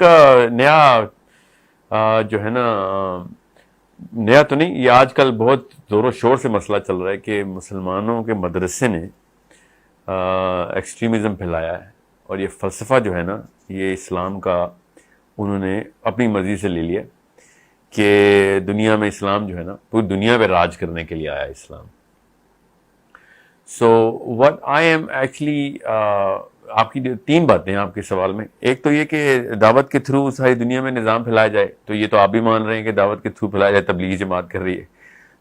ایک نیا جو ہے نا، نیا تو نہیں، یہ آج کل بہت زور و شور سے مسئلہ چل رہا ہے کہ مسلمانوں کے مدرسے نے ایکسٹریمزم پھیلایا ہے، اور یہ فلسفہ جو ہے نا، یہ اسلام کا انہوں نے اپنی مرضی سے لے لیا کہ دنیا میں اسلام جو ہے نا پوری دنیا پہ راج کرنے کے لیے آیا Islam. So what I am actually, آپ کی تین باتیں ہیں آپ کے سوال میں. ایک تو یہ کہ دعوت کے تھرو ساری دنیا میں نظام پھیلایا جائے، تو یہ تو آپ بھی مان رہے ہیں کہ دعوت کے تھرو پھیلایا جائے، تبلیغی جماعت کر رہی ہے.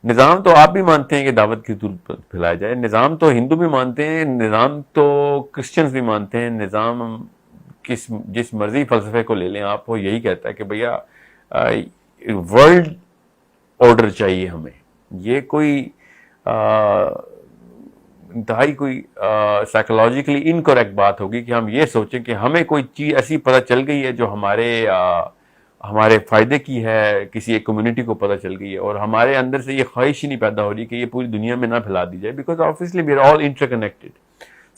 نظام تو آپ بھی مانتے ہیں کہ دعوت کے تھرو پھیلایا جائے، نظام تو ہندو بھی مانتے ہیں، نظام تو کرسچنز بھی مانتے ہیں. نظام جس مرضی فلسفے کو لے لیں آپ، وہ یہی کہتا ہے کہ بھیا ورلڈ آرڈر چاہیے ہمیں. یہ کوئی انتہائی کوئی سائیکولوجیکلی انکریکٹ بات ہوگی کہ ہم یہ سوچیں کہ ہمیں کوئی چیز ایسی پتہ چل گئی ہے جو ہمارے فائدے کی ہے، کسی ایک کمیونٹی کو پتہ چل گئی ہے، اور ہمارے اندر سے یہ خواہش ہی نہیں پیدا ہو رہی کہ یہ پوری دنیا میں نہ پھیلا دی جائے، because obviously we are all interconnected.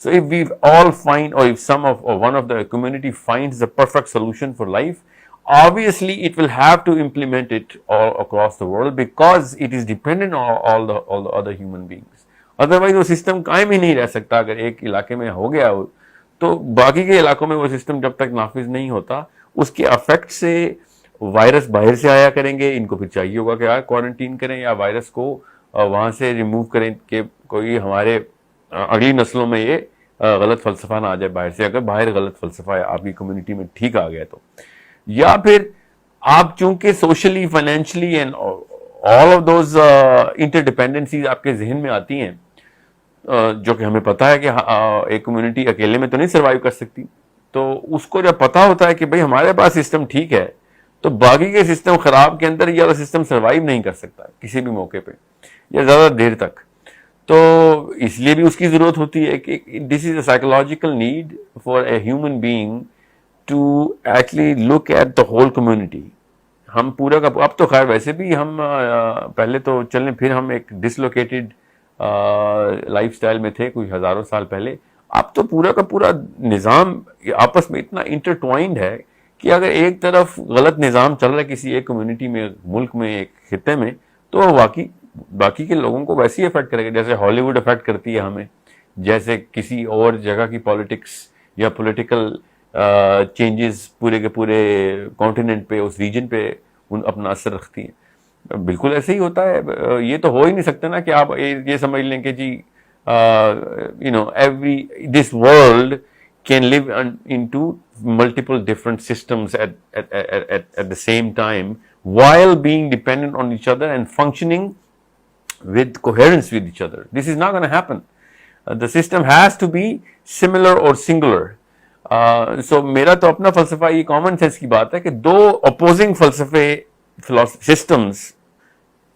So if we all find, or if some of, or one of the community finds the perfect solution for life, obviously it will have to implement it all across the world because it is dependent on all the other human beings. Otherwise وہ system قائم ہی نہیں رہ سکتا. اگر ایک علاقے میں ہو گیا تو باقی کے علاقوں میں وہ سسٹم جب تک نافذ نہیں ہوتا، اس کے افیکٹ سے وائرس باہر سے آیا کریں گے، ان کو پھر چاہیے ہوگا کہ کوارنٹین کریں یا وائرس کو وہاں سے ریموو کریں کہ کوئی ہمارے اگلی نسلوں میں یہ غلط فلسفہ نہ آ جائے باہر سے. اگر باہر غلط فلسفہ ہے آپ کی کمیونٹی میں ٹھیک آ گیا تو، یا پھر آپ چونکہ socially, financially and all of those interdependencies آپ کے ذہن میں آتی ہیں، جو کہ ہمیں پتا ہے کہ ایک کمیونٹی اکیلے میں تو نہیں سروائیو کر سکتی. تو اس کو جب پتا ہوتا ہے کہ بھئی ہمارے پاس سسٹم ٹھیک ہے، تو باقی کے سسٹم خراب کے اندر یہ والا سسٹم سروائیو نہیں کر سکتا کسی بھی موقع پہ یا زیادہ دیر تک. تو اس لیے بھی اس کی ضرورت ہوتی ہے کہ this is a psychological need for a human being to actually look at the whole community. ہم پورا کا، اب تو خیر ویسے بھی ہم پہلے تو چلیں، پھر ہم ایک ڈسلوکیٹڈ لائف سٹائل میں تھے کوئی ہزاروں سال پہلے. اب تو پورا کا پورا نظام آپس میں اتنا انٹرٹوائنڈ ہے کہ اگر ایک طرف غلط نظام چل رہا ہے کسی ایک کمیونٹی میں، ملک میں، ایک خطے میں، تو وہ باقی کے لوگوں کو ویسے ہی افیکٹ کرے گا جیسے ہالی ووڈ افیکٹ کرتی ہے ہمیں، جیسے کسی اور جگہ کی پالیٹکس یا پولیٹیکل چینجز پورے کے پورے کانٹیننٹ پہ، اس ریجن پہ اپنا اثر رکھتی ہیں. بالکل ایسے ہی ہوتا ہے. یہ تو ہو ہی نہیں سکتا نا کہ آپ یہ سمجھ لیں کہ جی this world can live into multiple different systems at the same time while being dependent on each other and functioning with coherence with each other. This is not going to happen. The system has to be similar or singular. So میرا تو اپنا فلسفہ یہ common sense کی بات ہے کہ دو opposing فلسفے، سسٹمز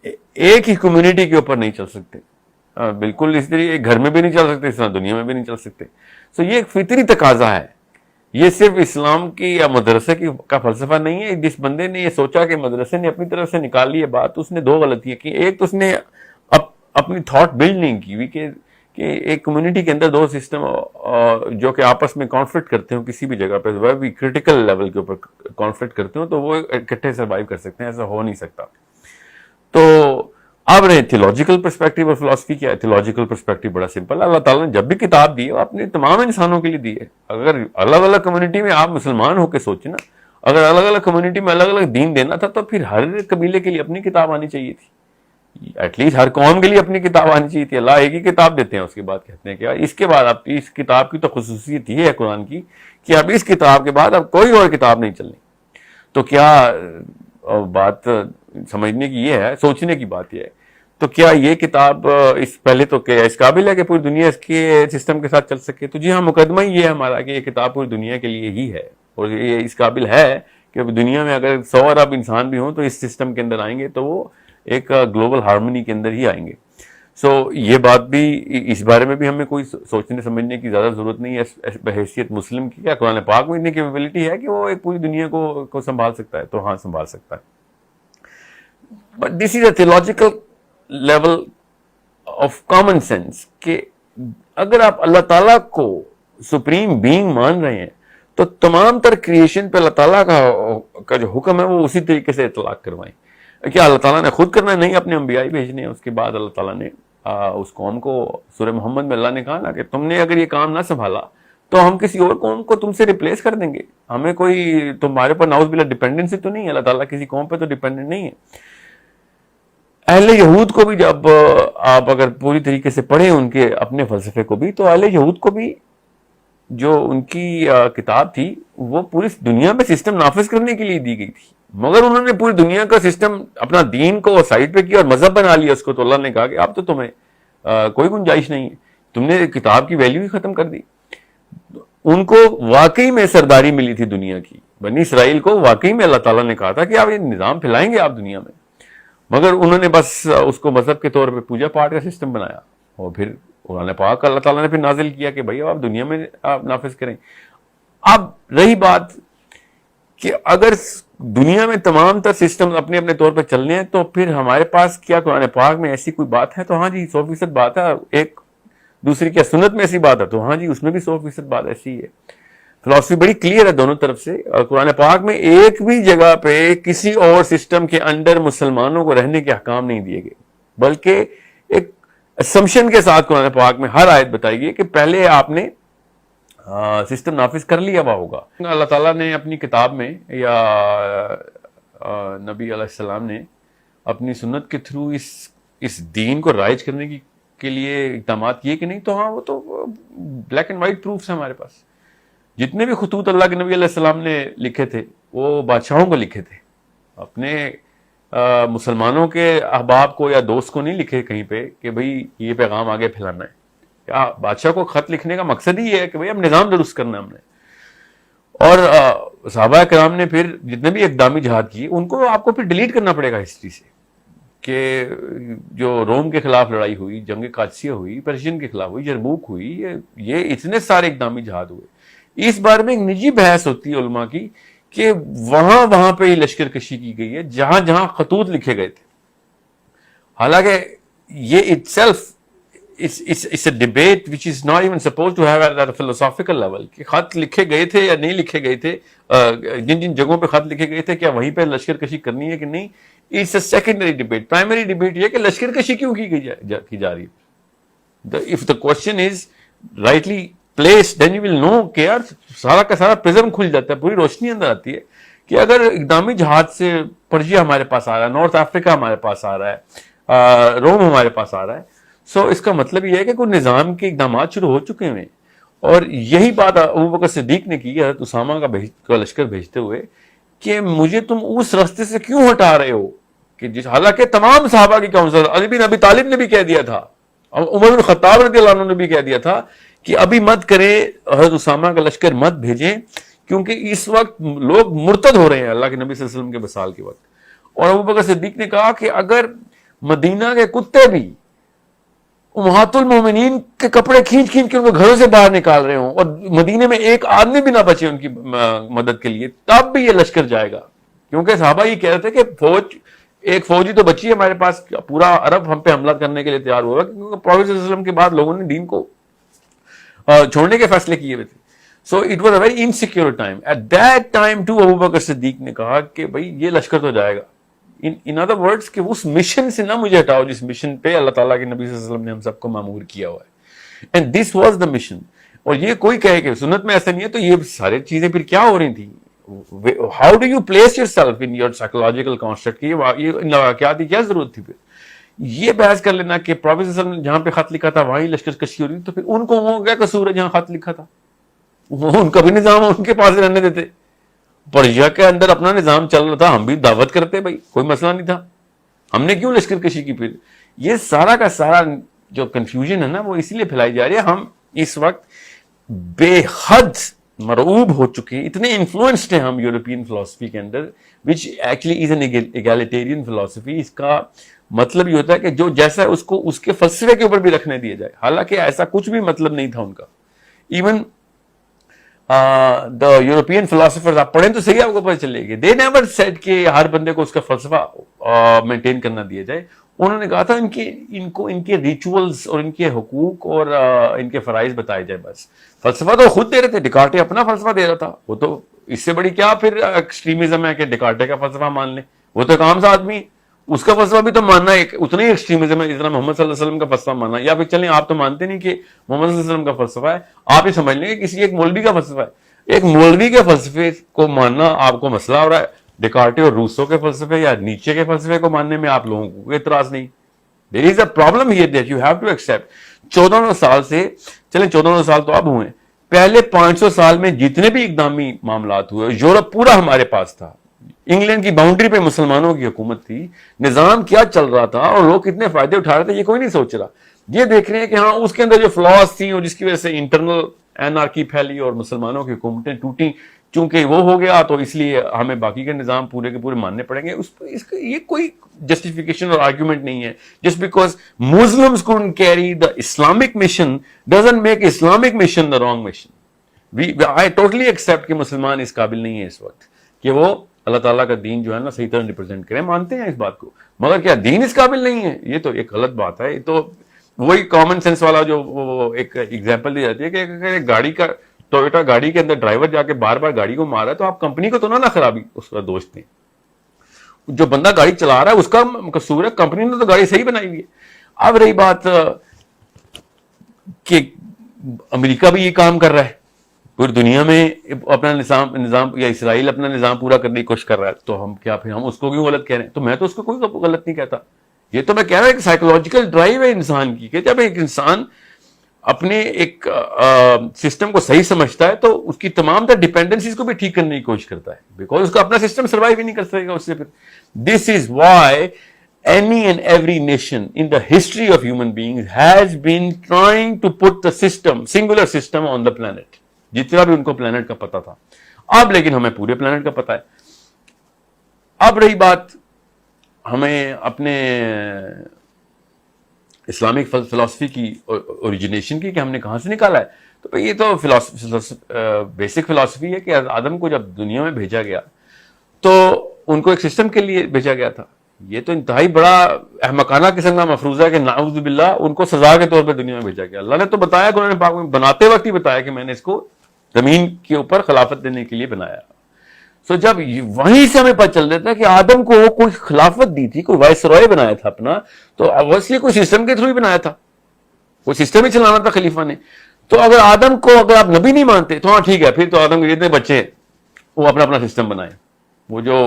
ایک ہی کمیونٹی کے اوپر نہیں چل سکتے. بالکل اس طرح ایک گھر میں بھی نہیں چل سکتے، اس طرح دنیا میں بھی نہیں چل سکتے. سو یہ ایک فطری تقاضا ہے. یہ صرف اسلام کی یا مدرسے کا فلسفہ نہیں ہے. جس بندے نے یہ سوچا کہ مدرسے نے اپنی طرف سے نکال لی ہے بات، اس نے دو غلطیاں کی. ایک تو اس نے اپنی تھاٹ بلڈ نہیں کی کہ ایک کمیونٹی کے اندر دو سسٹم جو کہ آپس میں کانفلکٹ کرتے ہوں کسی بھی جگہ پہ، وہ بھی کرٹیکل لیول کے اوپر کانفلکٹ کرتے ہوں، تو وہ اکٹھے سروائیو کر سکتے ہیں. ایسا ہو نہیں سکتا. تو اب رہے تھیولوجیکل پرسپیکٹو اور فلاسفی کیا ہے. تھیولوجیکل پرسپیکٹو بڑا سمپل ہے. اللہ تعالیٰ نے جب بھی کتاب دی ہے وہ اپنے تمام انسانوں کے لیے دی ہے. اگر الگ الگ کمیونٹی میں آپ مسلمان ہو کے سوچیں نا، اگر الگ الگ کمیونٹی میں الگ الگ دین دینا تھا تو پھر ہر قبیلے کے لیے اپنی کتاب آنی چاہیے تھی. ایٹ لیسٹ ہر قوم کے لیے اپنی کتاب آنی چاہیے تھی. اللہ ایک ہی کتاب دیتے ہیں، اس کے بعد کہتے ہیں کہ اس کے بعد اب اس کتاب کی تو خصوصیت یہ ہے قرآن کی کہ اب اس کتاب کے بعد اب کوئی اور کتاب نہیں چلنی. تو کیا بات سمجھنے کی یہ ہے، سوچنے کی بات یہ ہے. تو کیا یہ کتاب پہلے تو کیا اس قابل ہے کہ پوری دنیا اس کے سسٹم کے ساتھ چل سکے؟ تو جی ہاں، مقدمہ ہی یہ ہے ہمارا کہ یہ کتاب پوری دنیا کے لیے ہی ہے، اور یہ اس قابل ہے کہ دنیا میں اگر 100 ارب انسان بھی ہوں تو اس سسٹم کے اندر آئیں گے تو وہ ایک گلوبل ہارمونی کے اندر ہی آئیں گے. سو یہ بات بھی، اس بارے میں بھی ہمیں کوئی سوچنے سمجھنے کی زیادہ ضرورت نہیں ہے بحیثیت مسلم کی. کیا قرآن پاک میں اتنی کیپیبلٹی ہے کہ وہ ایک پوری دنیا کو سنبھال سکتا ہے؟ تو ہاں سنبھال سکتا ہے. But this is a theological level of common sense کہ اگر آپ اللہ تعالیٰ کو سپریم بینگ مان رہے ہیں تو تمام تر کریشن پہ اللہ تعالیٰ کا جو حکم ہے وہ اسی طریقے سے اطلاق کروائیں. کیا اللہ تعالیٰ نے خود کرنا ہے؟ نہیں، اپنے انبیاء بھیجنے ہیں. اس کے بعد اللہ تعالیٰ نے اس قوم کو سورہ محمد میں اللہ نے کہا نا کہ تم نے اگر یہ کام نہ سنبھالا تو ہم کسی اور قوم کو تم سے ریپلیس کر دیں گے. ہمیں کوئی تمہارے پر نعوذ باللہ ڈیپینڈنسی تو نہیں ہے. اللہ تعالیٰ کسی قوم پہ تو ڈیپینڈنٹ نہیں ہے. اہل یہود کو بھی جب آپ اگر پوری طریقے سے پڑھیں ان کے اپنے فلسفے کو بھی، تو اہل یہود کو بھی جو ان کی کتاب تھی وہ پوری دنیا میں سسٹم نافذ کرنے کے لیے دی گئی تھی، مگر انہوں نے پوری دنیا کا سسٹم اپنا دین کو سائڈ پہ کیا اور مذہب بنا لیا اس کو. تو اللہ نے کہا کہ اب تو تمہیں کوئی گنجائش نہیں ہے، تم نے کتاب کی ویلیو ہی ختم کر دی. ان کو واقعی میں سرداری ملی تھی دنیا کی. بنی اسرائیل کو واقعی میں اللہ تعالیٰ نے کہا تھا کہ آپ یہ نظام پھیلائیں گے آپ دنیا میں، مگر انہوں نے بس اس کو مذہب کے طور پہ پوجا پاٹ کا سسٹم بنایا. اور پھر قرآن پاک اللہ تعالیٰ نے پھر نازل کیا کہ بھائی آپ دنیا میں آپ نافذ کریں. اب رہی بات کہ اگر دنیا میں تمام تر سسٹم اپنے اپنے طور پہ چلنے ہیں تو پھر ہمارے پاس کیا قرآن پاک میں ایسی کوئی بات ہے؟ تو ہاں جی 100% بات ہے. ایک دوسری کیا سنت میں ایسی بات ہے؟ تو ہاں جی اس میں بھی 100% بات ایسی ہے. فلسفی بڑی کلیئر ہے دونوں طرف سے. قرآن پاک میں ایک بھی جگہ پہ کسی اور سسٹم کے انڈر مسلمانوں کو رہنے کے احکام نہیں دیے گئے، بلکہ ایک اسمپشن کے ساتھ قرآن پاک میں ہر آیت بتائی گئی کہ پہلے آپ نے سسٹم نافذ کر لیا ہوا ہوگا. اللہ تعالیٰ نے اپنی کتاب میں یا نبی علیہ السلام نے اپنی سنت کے تھرو اس دین کو رائج کرنے کے لیے اقدامات کیے کہ نہیں؟ تو ہاں وہ تو بلیک اینڈ وائٹ پروفس ہیں ہمارے پاس. جتنے بھی خطوط اللہ کے نبی علیہ السلام نے لکھے تھے وہ بادشاہوں کو لکھے تھے، اپنے مسلمانوں کے احباب کو یا دوست کو نہیں لکھے کہیں پہ کہ بھئی یہ پیغام آگے پھیلانا ہے. کیا بادشاہ کو خط لکھنے کا مقصد ہی ہے کہ بھئی اب نظام درست کرنا ہے ہم نے. اور صحابہ کرام نے پھر جتنے بھی اقدامی جہاد کیے ان کو آپ کو پھر ڈیلیٹ کرنا پڑے گا ہسٹری سے، کہ جو روم کے خلاف لڑائی ہوئی، جنگ قادسیہ ہوئی، پرشین کے خلاف ہوئی، یرموک ہوئی، یہ اتنے سارے اقدامی جہاد ہوئے. اس بارے میں ایک نجی بحث ہوتی ہے علماء کی کہ وہاں پہ ہی لشکر کشی کی گئی ہے جہاں جہاں خطوط لکھے گئے تھے. حالانکہ یہ itself it's a debate which is not even supposed to have at a philosophical level کہ خط لکھے گئے تھے یا نہیں لکھے گئے تھے، جن جگہوں پہ خط لکھے گئے تھے کیا وہیں پہ لشکر کشی کرنی ہے کہ نہیں. it's a secondary debate. primary debate یہ کہ لشکر کشی کیوں کی جا رہی ہے. if the question is rightly placed then you will know کہ یار سارا کا سارا پرزم کھل جاتا ہے، پوری روشنی اندر آتی ہے کہ اگر اقدامی جہاد سے پرشیا ہمارے پاس آ رہا ہے، نارتھ افریقہ ہمارے پاس آ رہا ہے، روم ہمارے پاس آ رہا ہے، سو اس کا مطلب یہ ہے کہ کوئی نظام کے اقدامات شروع ہو چکے ہیں. اور یہی بات ابوبکر صدیق نے کی حضرت اسامہ کا لشکر بھیجتے ہوئے کہ مجھے تم اس راستے سے کیوں ہٹا رہے ہو کہ حالانکہ تمام صحابہ کی کاؤنسل علی بن ابی طالب نے بھی کہہ دیا تھا، عمر بن خطاب رضی اللہ عنہ نے بھی کہہ دیا تھا کہ ابھی مت کریں، حضرت اسامہ کا لشکر مت بھیجیں کیونکہ اس وقت لوگ مرتد ہو رہے ہیں اللہ کے نبی صلی اللہ علیہ وسلم کے وصال کے وقت. اور ابوبکر صدیق نے کہا کہ اگر مدینہ کے کتے بھی امہات المومنین کے کپڑے کھینچ کے ان کو گھروں سے باہر نکال رہے ہوں اور مدینے میں ایک آدمی بھی نہ بچے ان کی مدد کے لیے، تب بھی یہ لشکر جائے گا. کیونکہ صحابہ یہ کہہ رہے تھے کہ ایک فوجی تو بچی ہے ہمارے پاس، پورا عرب ہم پہ حملہ کرنے کے لیے تیار ہوا، کیونکہ پروفیٹ صلی اللہ علیہ وسلم کے بعد لوگوں نے دین کو چھوڑنے کے فیصلے کیے ہوئے تھے. So it was a very insecure time. At that time to Abu Bakr Siddique نے کہا کہ بھائی یہ لشکر تو جائے گا. ان ادر ورڈز کہ اس مشن سے نہ مجھے ہٹاؤ جس مشن پہ اللہ تعالیٰ کے نبی صلی اللہ علیہ وسلم نے ہم سب کو مامور کیا ہوا ہے. And this was the mission. اور یہ کوئی کہے کہ سنت میں ایسا نہیں ہے تو یہ ساری چیزیں پھر کیا ہو رہی تھیں؟ How do you place your self in your psychological construct کی ان واقعات کی کیا ضرورت تھی؟ پھر یہ بحث کر لینا کہ پروفیٹ صلی اللہ علیہ وسلم نے جہاں پہ خط لکھا تھا وہیں لشکر کشی ہو رہی، تو پھر ان کو وہ کیا قصور ہے جہاں خط لکھا تھا؟ ان کا بھی نظام ان کے پاس رہنے دیتے. پرشیا کے اندر اپنا نظام چل رہا تھا، ہم بھی دعوت کرتے، بھائی کوئی مسئلہ نہیں تھا، ہم نے کیوں لشکر کشی کی؟ پھر یہ سارا کا سارا جو کنفیوژن ہے نا وہ اسی لیے پھیلائی جا رہی ہے. ہم اس وقت بے حد مرعوب ہو چکے ہیں، اتنے انفلوئنسڈ ہیں ہم یورپین فلسفی کے اندر which actually is an egalitarian philosophy. اس کا مطلب یہ ہوتا ہے کہ جو جیسا ہے اس کو اس کے فلسفے کے اوپر بھی رکھنے دیا جائے، حالانکہ ایسا کچھ بھی مطلب نہیں تھا ان کا. ایون دا یورپین فلاسفرز آپ پڑھیں تو صحیح آپ کو پتہ چلے گی، دے نیور سیڈ کہ ہر بندے کو اس کا فلسفہ مینٹین کرنا دیا جائے. انہوں نے کہا تھا ان کے ریچولز اور ان کے حقوق اور ان کے فرائض بتائے جائے بس. فلسفہ تو خود دے رہے تھے, ڈیکارٹے اپنا فلسفہ دے رہا تھا. وہ تو اس سے بڑی کیا پھر ایکسٹریمزم ہے کہ ڈیکارٹے کا فلسفہ مان لیں. وہ تو ایک عام سا آدمی, اس کا فلسفہ بھی تو ماننا ایک اتنا ہی ایکسٹریمزم ہے جتنا محمد صلی اللہ علیہ وسلم کا فلسفہ ماننا. یا پھر چلیں آپ تو مانتے نہیں کہ محمد صلی اللہ علیہ وسلم کا فلسفہ ہے, آپ یہ سمجھ لیں کہ کسی ایک مولوی کا فلسفہ ہے. ایک مولوی کے فلسفے کو ماننا آپ کو مسئلہ ہو رہا ہے, ڈیکارٹے اور روسو کے فلسفے یا نیچے کے فلسفے کو ماننے میں آپ لوگوں کو کوئی اعتراض نہیں. There is a problem here that you have to accept. 1400 سال سے, چلیں 1400 سال تو اب ہوئے, پہلے 500 سال میں جتنے بھی اقدامی معاملات ہوئے, یورپ پورا ہمارے پاس تھا, انگلینڈ کی باؤنڈری پہ مسلمانوں کی حکومت تھی, نظام کیا چل رہا تھا اور لوگ کتنے فائدے اٹھا رہے تھے یہ کوئی نہیں سوچ رہا. یہ دیکھ رہے ہیں کہ ہاں اس کے اندر جو فلاز تھیں اور جس کی وجہ سے انٹرنل اینارکی پھیلی اور مسلمانوں کی حکومتیں ٹوٹیں, چونکہ وہ ہو گیا تو اس لیے ہمیں باقی کے نظام پورے کے پورے ماننے پڑیں گے. یہ کوئی جسٹیفیکیشن اور آرگیومنٹ نہیں ہے. Just because Muslims couldn't carry the Islamic mission doesn't make Islamic mission the wrong mission. I totally accept کہ مسلمان اس قابل نہیں ہے اس وقت کہ وہ اللہ تعالیٰ کا دین جو ہے نا صحیح طرح ریپرزینٹ کریں, مانتے ہیں اس بات کو, مگر کیا دین اس قابل نہیں ہے؟ یہ تو ایک غلط بات ہے. یہ تو وہی کامن سینس والا جو ایک ایگزامپل دی جاتی ہے کہ اگر گاڑی کا ٹویوٹا گاڑی کے اندر ڈرائیور جا کے بار بار گاڑی کو مارا ہے تو آپ کمپنی کو تو نہ خرابی اس کا دوست دیں. جو بندہ گاڑی چلا رہا ہے اس کا قصور ہے, کمپنی نے تو گاڑی صحیح بنائی ہوئی ہے. اب رہی بات کہ امریکہ بھی یہ کام کر رہا ہے, پوری دنیا میں اپنا نظام یا اسرائیل اپنا نظام پورا کرنے کی کوشش کر رہا ہے, تو ہم کیا پھر ہم اس کو کیوں غلط کہہ رہے ہیں؟ تو میں تو اس کو کوئی غلط نہیں کہتا. یہ تو میں کہہ رہا ہوں ایک سائیکولوجیکل ڈرائیو ہے انسان کی, کہ جب ایک انسان اپنے ایک سسٹم کو صحیح سمجھتا ہے تو اس کی تمام تر ڈیپینڈنسیز کو بھی ٹھیک کرنے کی کوشش کرتا ہے, بیکاز اس کا اپنا سسٹم سروائیو ہی نہیں کر سکے گا اس سے. پھر this is why any and every nation in the history of human beings has been trying to put the system, singular system on the planet. جتنا بھی ان کو پلانٹ کا پتا تھا, اب لیکن ہمیں پورے پلانٹ کا پتا ہے. اب رہی بات ہمیں اپنے اسلامک فلسفی کی اوریجنیشن کی کہ ہم نے کہاں سے نکالا ہے, تو یہ تو بیسک فلسفی ہے کہ آدم کو جب دنیا میں بھیجا گیا تو ان کو ایک سسٹم کے لیے بھیجا گیا تھا. یہ تو انتہائی بڑا احمقانہ قسم کا مفروضہ ہے کہ نعوذ باللہ ان کو سزا کے طور پہ دنیا میں بھیجا گیا. اللہ نے تو بتایا, قرآن پاک میں بناتے وقت ہی بتایا کہ میں نے اس کو زمین کے اوپر خلافت دینے کے لیے بنایا. سو جب وہیں سے ہمیں پتہ چل دیتا ہے کہ آدم کو کوئی خلافت دی تھی, کوئی وائس رائے بنایا تھا اپنا, تو اویسلی کوئی سسٹم کے تھرو ہی بنایا تھا, کوئی سسٹم ہی چلانا تھا خلیفہ نے. تو اگر آدم کو اگر آپ نبی نہیں مانتے تو ہاں ٹھیک ہے, پھر تو آدم کے جتنے بچے ہیں وہ اپنا اپنا سسٹم بنائیں. وہ جو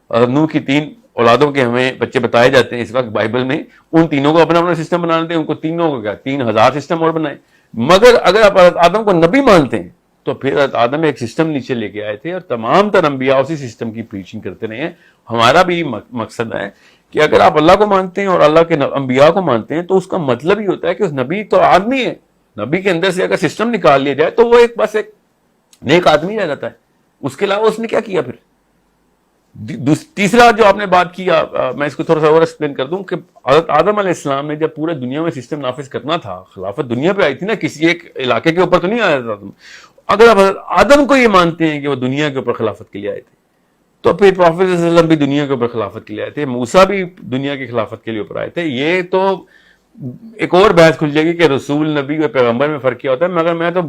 نوح کی 3 اولادوں کے ہمیں بچے بتائے جاتے ہیں اس وقت بائبل میں, ان تینوں کو اپنا اپنا سسٹم بنا دیں, ان کو تینوں کو کیا 3000 سسٹم اور بنائیں. مگر اگر آپ آدم کو نبی مانتے ہیں تو پھر آدم ایک سسٹم نیچے لے کے آئے تھے اور تمام تر انبیاء اسی سسٹم کی پریچنگ کرتے رہے ہیں. ہمارا بھی مقصد ہے کہ اگر آپ اللہ کو مانتے ہیں اور اللہ کے انبیاء کو مانتے ہیں تو اس کا مطلب یہ ہوتا ہے کہ اس نبی تو آدمی ہے, نبی کے اندر سے اگر سسٹم نکال لیا جائے تو وہ بس ایک نیک آدمی رہ جاتا ہے. اس کے علاوہ اس نے کیا کیا؟ پھر تیسرا جو آپ نے بات کیا, میں اس کو تھوڑا سا اور ایکسپلین کر دوں کہ حضرت آدم علیہ السلام نے جب پورے دنیا میں سسٹم نافذ کرنا تھا, خلافت دنیا پہ آئی تھی نا, کسی ایک علاقے کے اوپر تو نہیں آیا تھا. اگر آپ حضرت آدم کو یہ مانتے ہیں کہ وہ دنیا کے اوپر خلافت کے لیے آئے تھے, تو پھر پروفیٹ صلی اللہ علیہ وسلم بھی دنیا کے اوپر خلافت کے لیے آئے تھے, موسیٰ بھی دنیا کی خلافت کے لیے اوپر آئے تھے. یہ تو ایک اور بحث کھل جائے گی کہ رسول نبی اور پیغمبر میں فرق کیا ہوتا ہے, مگر میں تو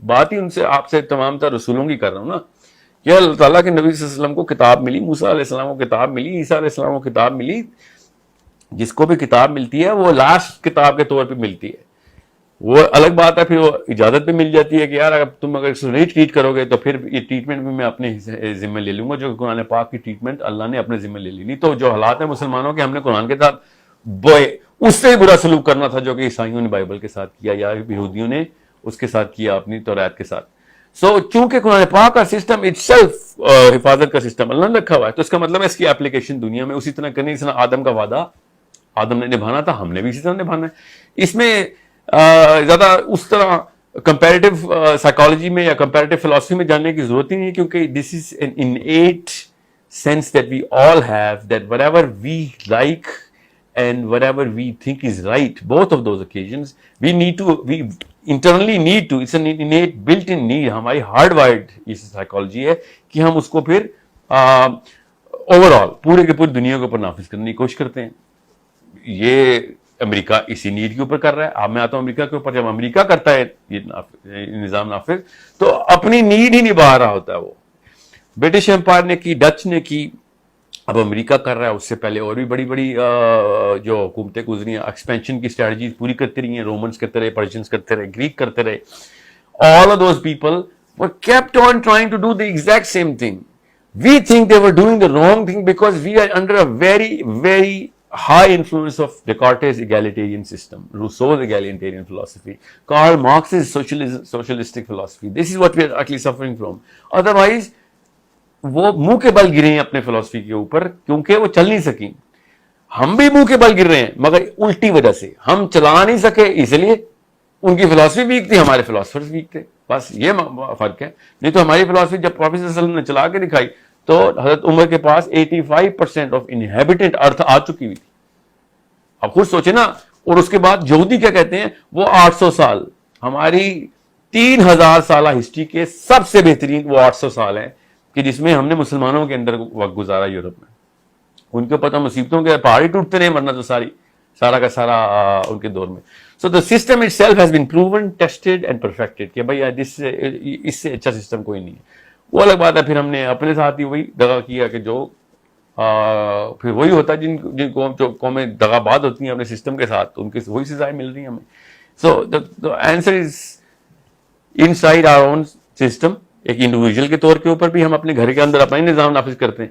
بات ہی ان سے آپ سے تمام تر رسولوں کی کر رہا ہوں نا. کہ اللہ تعالیٰ کے نبی صلی اللہ علیہ وسلم کو کتاب ملی, موسیٰ علیہ السلام کو کتاب ملی, عیسیٰ علیہ السلام کو کتاب ملی. جس کو بھی کتاب ملتی ہے وہ لاسٹ کتاب کے طور پہ ملتی ہے, وہ الگ بات ہے. پھر وہ اجازت بھی مل جاتی ہے کہ یار اگر تم اگر اس کو نہیں ٹریٹ کرو گے تو پھر یہ ٹریٹمنٹ بھی میں اپنے ذمہ لے لوں گا, جو قرآن پاک کی ٹریٹمنٹ اللہ نے اپنے ذمہ لے لی. نہیں تو جو حالات ہیں مسلمانوں کے, ہم نے قرآن کے ساتھ اس سے برا سلوک کرنا تھا جو کہ عیسائیوں نے بائبل کے ساتھ کیا یا یہودیوں نے اس کے ساتھ کیا اپنی توریت کے ساتھ. سو چونکہ قرآن پاک کا سسٹم اٹ سیلف حفاظت کا سسٹم اللہ نے رکھا ہوا ہے, تو اس کا مطلب ہے اس کی اپلیکیشن دنیا میں اسی طرح کرنی. جس طرح آدم کا وعدہ آدم نے نبھانا تھا, ہم نے بھی اسی طرح نبھانا ہے. اس میں زیادہ اس طرح کمپیریٹیو سائیکالوجی میں یا کمپیریٹیو فلسفی میں جاننے کی ضرورت ہی نہیں ہے, کیونکہ this is an innate sense that we all have, that whatever we like and whatever we think is right, both of those occasions we internally need to, it's an innate built-in need, ہماری hard wired اس psychology ہے کہ ہم اس کو پھر over all پورے کے پوری دنیا کے اوپر نافذ کرنے کی کوشش کرتے ہیں. یہ امریکہ اسی نیڈ کے اوپر کر رہا ہے. اب میں آتا ہوں امریکہ کے اوپر. جب امریکہ کرتا ہے یہ نظام نافذ تو اپنی نیڈ ہی نبھا رہا ہوتا ہے. وہ برٹش امپائر نے کی, ڈچ نے کی, اب امریکہ کر رہا ہے. اس سے پہلے اور بھی بڑی بڑی جو حکومتیں گزری ہیں ایکسپینشن کی اسٹریٹجیز پوری کرتی رہی ہیں. رومنس کرتے رہے, پرشینس کرتے رہے, گریک کرتے رہے. All of those people were kept on trying to do the exact same thing. We think they were doing the wrong thing because we are under a very, very high influence of Descartes' egalitarian system, Rousseau's egalitarian philosophy, Karl Marx's socialistic philosophy. This is what we are actually suffering from. Otherwise, وہ منہ کے بل گرے ہیں اپنے فلسفی کے اوپر کیونکہ وہ چل نہیں سکیں. ہم بھی منہ کے بل گر رہے ہیں مگر الٹی وجہ سے. ہم چلا نہیں سکے اس لیے ان کی فلسفی ویک تھی, ہمارے فلاسفرز ویک تھے. بس یہ فرق ہے. نہیں تو ہماری فلسفی جب پروفیسر صلی اللہ علیہ وسلم نے چلا کے دکھائی تو حضرت عمر کے پاس 85% آف انہیبیٹنٹ ارتھ آ چکی ہوئی تھی. اب خود سوچے نا. اور اس کے بعد یہودی کیا کہتے ہیں, وہ 800 سال. ہماری 3000 سالہ ہسٹری کے سب سے بہترین وہ 800 سال ہیں کہ جس میں ہم نے مسلمانوں کے اندر وقت گزارا یورپ میں. ان کے پتہ مصیبتوں کے پہاڑی ٹوٹتے رہے ورنہ تو سارا کا سارا ان کے دور میں. So the system itself has been proven, tested and perfected کہ بھائی اس سے اچھا سسٹم کوئی نہیں ہے. وہ الگ بات ہے. پھر ہم نے اپنے ساتھ ہی وہی دغا کیا کہ جو پھر وہی ہوتا ہے جن قومیں دغا باز ہوتی ہیں اپنے سسٹم کے ساتھ, ان کی وہی سزائیں مل رہی ہیں ہمیں. So the answer is inside our own system. ایک انڈیویجول کے طور کے اوپر بھی ہم اپنے گھر کے اندر اپنا ہی نظام نافذ کرتے ہیں.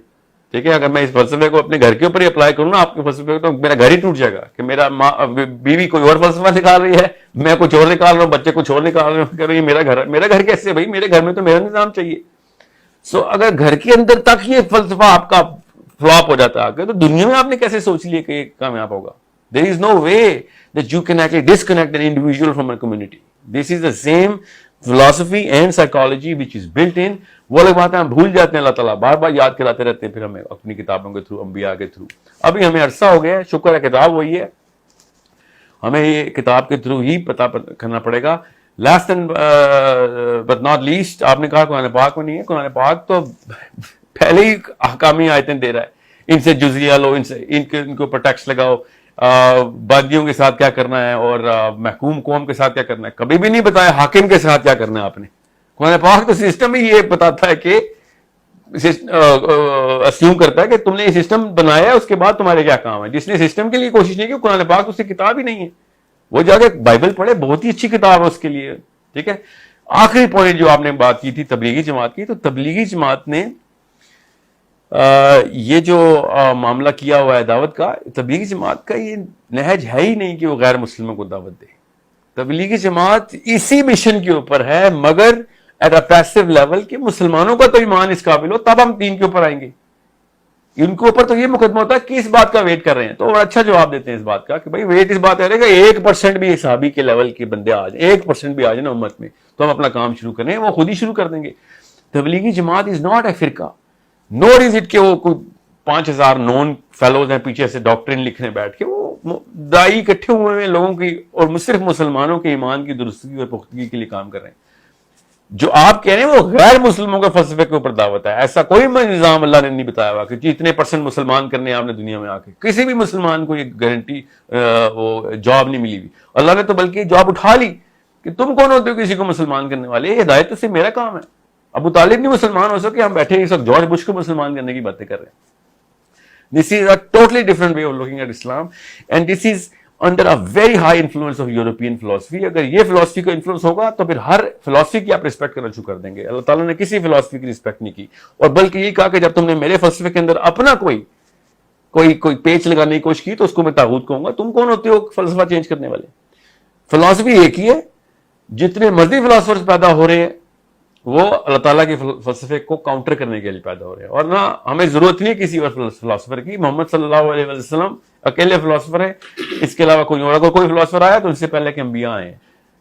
ٹھیک ہے, اگر میں اس فلسفے کو اپنے گھر کے اوپر ہی اپلائی کروں نا آپ کے فلسفے کو, تو میرا گھر ہی ٹوٹ جائے گا کہ میرا بیوی کوئی اور فلسفہ نکال رہی ہے, میں کچھ اور نکال رہا ہوں, بچے کچھ اور نکال رہے ہیں. کہ بھائی میرا گھر کیسے, بھائی میرے گھر میں تو میرا نظام چاہیے. سو اگر گھر کے اندر تک یہ فلسفہ آپ کا فلاپ ہو جاتا ہے تو دنیا میں آپ نے کیسے سوچ لیا کہ یہ کامیاب ہوگا. There is no way that you can actually disconnect an individual from a community. This is the same philosophy and psychology which is built in. وہ لوگ باتیں ہم بھول جاتے ہیں, اللہ تعالیٰ بار بار یاد کراتے رہتے ہیں پھر ہمیں اپنی کتابوں کے تھرو, انبیاء کے تھرو. ابھی ہمیں عرصہ ہو گیا ہے, شکر ہے کتاب وہی ہے, ہمیں یہ کتاب کے تھرو ہی پتہ کرنا پڑے گا. Last and but not least, آپ نے کہا قرآن پاک میں نہیں ہے. قرآن پاک تو پہلے ہی احکامی آیتیں دے رہا ہے. ان سے جزیہ لو, ان کے اوپر ٹیکس لگاؤ, باغیوں کے ساتھ کیا کرنا ہے اور محکوم قوم کے ساتھ کیا کرنا ہے. کبھی بھی نہیں بتایا حاکم کے ساتھ کیا کرنا ہے آپ نے. قرآن پاک تو سسٹم ہی یہ بتاتا ہے کہ اسیوم کرتا ہے کہ تم نے یہ سسٹم بنایا ہے, اس کے بعد تمہارے کیا کام ہے. جس نے سسٹم کے لیے کوشش نہیں کی, قرآن پاک اس کی کتاب ہی نہیں ہے. وہ جا کے بائبل پڑھے, بہت ہی اچھی کتاب ہے اس کے لیے. ٹھیک ہے. آخری پوائنٹ جو آپ نے بات کی تھی تبلیغی جماعت کی, تو تبلیغی جماعت نے یہ جو معاملہ کیا ہوا ہے دعوت کا, تبلیغی جماعت کا یہ نہج ہے ہی نہیں کہ وہ غیر مسلموں کو دعوت دے. تبلیغی جماعت اسی مشن کے اوپر ہے مگر ایٹ اے پیسو لیول کہ مسلمانوں کا تو ایمان اس قابل ہو تب ہم دین کے اوپر آئیں گے. ان کے اوپر تو یہ مقدمہ ہوتا ہے کہ اس بات کا ویٹ کر رہے ہیں. تو اچھا جواب دیتے ہیں اس بات کا کہ بھائی ویٹ اس بات کر رہے ہیں کہ 1% بھی صحابی کے لیول کے بندے آ جائیں, 1% بھی آ جائیں نا امت میں, تو ہم اپنا کام شروع کریں. وہ خود ہی شروع کر دیں گے. Tablighi Jamaat is not a فرقہ, نور از اٹ کہ وہ کوئی 5000 نون فیلوز ہیں پیچھے سے ڈاکٹرین لکھنے بیٹھ کے. وہ دائی اکٹھے ہوئے ہیں لوگوں کی, اور صرف مسلمانوں کے ایمان کی درستگی اور پختگی کے لیے کام کر رہے ہیں. جو آپ کہہ رہے ہیں وہ غیر مسلموں کے فلسفے کے اوپر دعوت ہے. ایسا کوئی نظام اللہ نے نہیں بتایا ہوا کہ اتنے % مسلمان کرنے آپ نے دنیا میں آ کے. کسی بھی مسلمان کو یہ گارنٹی وہ جاب نہیں ملی ہوئی. اللہ نے تو بلکہ جاب اٹھا لی کہ تم کون ہوتے ہو کسی کو مسلمان کرنے والے. یہ ہدایت سے میرا کام ہے. ابو طالب نہیں مسلمان ہو سکے, ہم بیٹھے اس وقت جارج بش کو مسلمان کرنے کی باتیں کر رہے ہیں. This is a totally different way of looking at Islam, and this is under a very high influence of European philosophy. اگر یہ فلسفی کا انفلوئنس ہوگا تو پھر ہر فلسفی کی آپ رسپیکٹ کرنا شروع کر دیں گے. اللہ تعالیٰ نے کسی فلسفی کی رسپیکٹ نہیں کی, اور بلکہ یہ کہا کہ جب تم نے میرے فلسفے کے اندر اپنا کوئی پیچ لگانے کی کوشش کی تو اس کو میں طاغوت کہوں گا. تم کون ہوتے ہو فلسفہ چینج کرنے والے؟ فلسفی ایک ہی ہے. جتنے مرضی فلاسفرز پیدا ہو رہے ہیں وہ اللہ تعالیٰ کے فلسفے کو کاؤنٹر کرنے کے لیے پیدا ہو رہے ہیں, اور نہ ہمیں ضرورت نہیں کسی اور فلاسفر کی. محمد صلی اللہ علیہ وسلم اکیلے فلاسفر ہیں, اس کے علاوہ کوئی اور. اگر کوئی فلاسفر آیا تو اس سے پہلے کہ انبیاء آئے ہیں.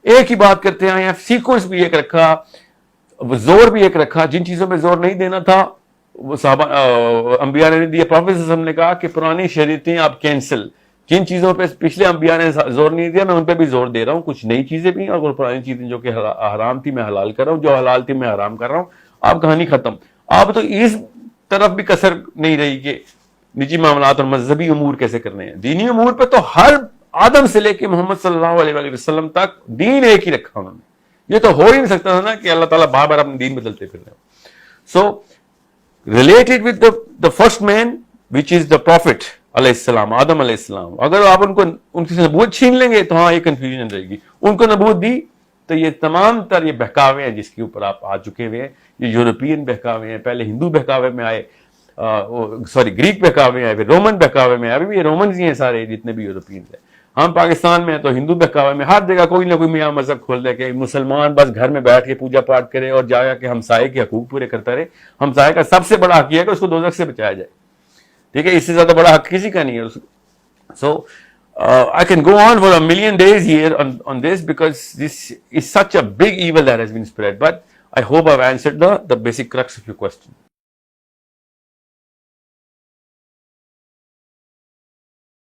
ایک ہی بات کرتے آئے ہیں, سیکوینس بھی ایک رکھا, زور بھی ایک رکھا. جن چیزوں پہ زور نہیں دینا تھا وہ صحابہ انبیاء نے نہیں دیا. پروفیٹ صلی اللہ علیہ وسلم نے کہا کہ پرانی شریعتیں آپ کینسل. جن چیزوں پہ پچھلے انبیاء نے زور نہیں دیا میں ان پہ بھی زور دے رہا ہوں. کچھ نئی چیزیں بھی, اور پرانی چیزیں جو کہ حرام تھی میں حلال کر رہا ہوں, جو حلال تھی میں حرام کر رہا ہوں. آپ کہانی ختم. آپ تو اس طرف بھی کسر نہیں رہی کہ نجی معاملات اور مذہبی امور کیسے کرنے ہیں. دینی امور پہ تو ہر آدم سے لے کے محمد صلی اللہ علیہ وآلہ وسلم تک دین ایک ہی رکھا انہوں نے. یہ تو ہو ہی نہیں سکتا تھا نا کہ اللہ تعالیٰ بار بار اپنے دین بدلتے پھر رہے ہو. So related with the first man which is the prophet علیہ السلام, آدم علیہ السلام, اگر آپ ان کی نبوت چھین لیں گے تو ہاں یہ کنفیوژن رہے گی. ان کو نبوت دی تو یہ تمام تر یہ بہکاوے ہیں جس کے اوپر آپ آ چکے ہوئے ہیں, یہ یورپین بہکاوے ہیں. پہلے ہندو بہکاوے میں آئے, گریک بہکاوے آئے, پھر رومن بہکاوے میں, ابھی بھی یہ رومنز ہی ہیں سارے جتنے بھی یورپینز ہیں. ہم پاکستان میں ہیں تو ہندو بہکاوے میں, ہر جگہ کوئی نہ کوئی میاں مذہب کھول دے کہ مسلمان بس گھر میں بیٹھ کے پوجا پاٹ کرے اور جا کے ہمسائے کے حقوق پورے کرتا رہے. ہمسائے کا سب سے بڑا حق یہ ہے کہ اس کو دوزخ سے بچایا جائے. ٹھیک ہے, اس سے زیادہ بڑا حق کسی کا نہیں ہے. سو I can go on for a million days here on this because this is such a big evil that has been spread. But I hope I've answered the basic crux of your question.